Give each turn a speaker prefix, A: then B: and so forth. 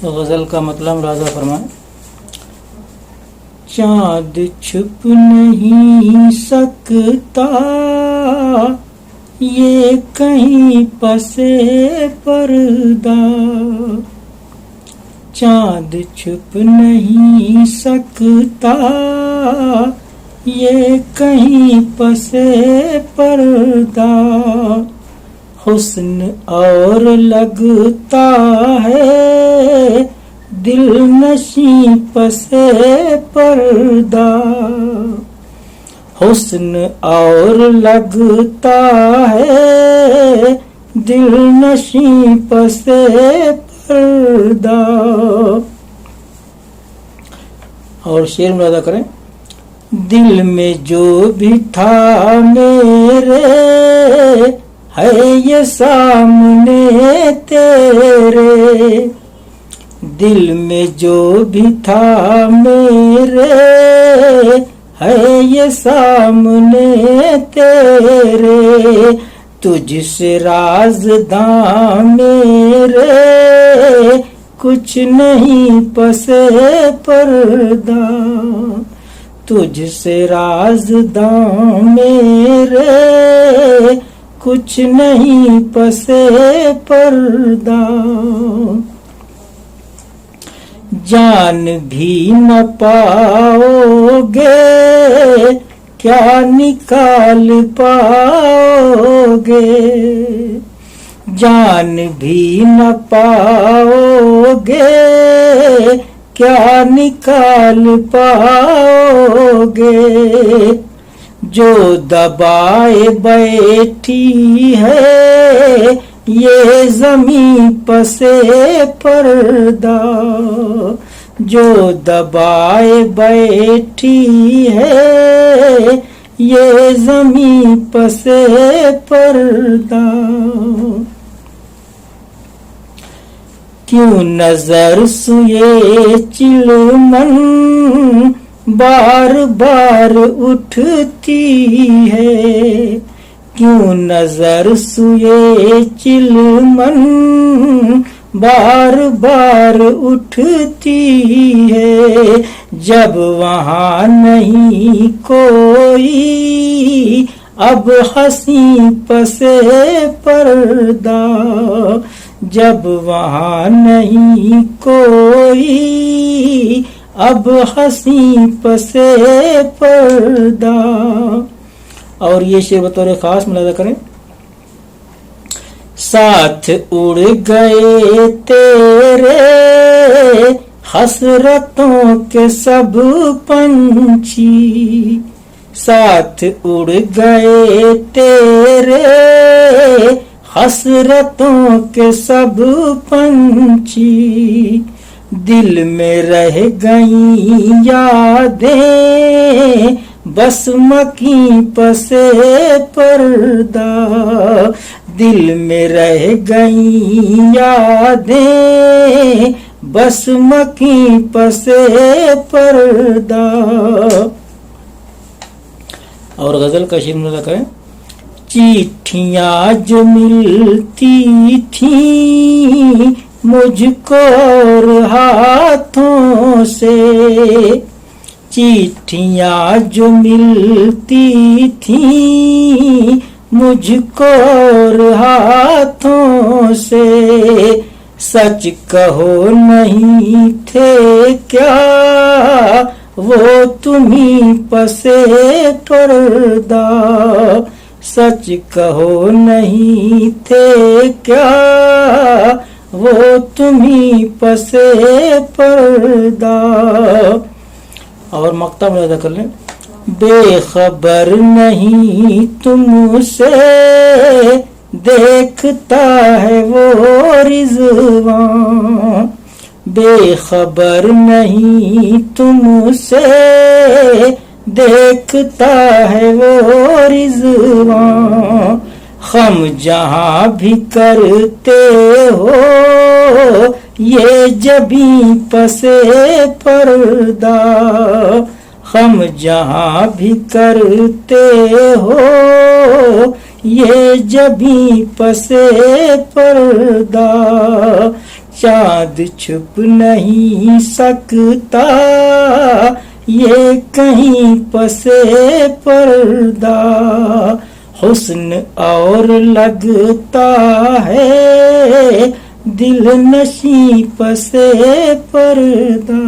A: गजल का मतलब राजा फरमाए। चाँद छुप नहीं सकता ये कहीं पसे पर्दा, चाँद छुप नहीं सकता ये कहीं पसे पर्दा। हुस्न और लगता है दिल नशीं पसे पर्दा, हुस्न और लगता है दिल नशीं पसे पर्दा। और शेर में अदा करें। दिल में जो भी था मेरे है ये सामने तेरे, दिल में जो भी था मेरे है ये सामने तेरे। तुझसे राज़दां मेरे कुछ नहीं पसे पर्दा, तुझसे राज़दां मेरे कुछ नहीं पसे पर्दा। जान भी न पाओगे क्या निकाल पाओगे, जान भी न पाओगे क्या निकाल पाओगे। जो दबाए बैठी है ये ज़मीं पसे पर्दा, जो दबाए बैठी है ये ज़मीं पसे पर्दा। क्यों नजर सुए चिलमन बार बार उठती है, क्यों नजर सुए चिलमन बार बार उठती है। जब वहाँ नहीं कोई अब हंसी पसे पर्दा, जब वहाँ नहीं कोई अब हंसी पसे पर्दा। और ये शेर बतौर खास मुलाजा करें। साथ उड़ गए तेरे हसरतों के सब पंछी, साथ उड़ गए तेरे हसरतों के सब पंछी। दिल में रह गई यादें बस मकी पसे पर्दा, दिल में रह गई यादें बस मकी पसे पर्दा। और गजल का शेर मुलाजा करें। चिट्ठियां जो मिलती थी मुझको और हाथों से, चिट्ठियां जो मिलती थी मुझको और हाथों से। सच कहो नहीं थे क्या वो तुम्हीं पसे पर्दा, सच कहो नहीं थे क्या वो तुम्हीं पसे पर्दा। और मक्ता में अदा कर लें। बेखबर नहीं तुमसे देखता है वो रिज़वां, बेखबर नहीं तुमसे देखता है वो रिज़वां। हम जहाँ भी करते हो ये जबीं पसे पर्दा, हम जहाँ भी करते हो ये जबीं पसे पर्दा। चाँद छुप नहीं सकता, ये कहीं पसे पर्दा, हुस्न और लगता है दिल नशीं पसे पर्दा।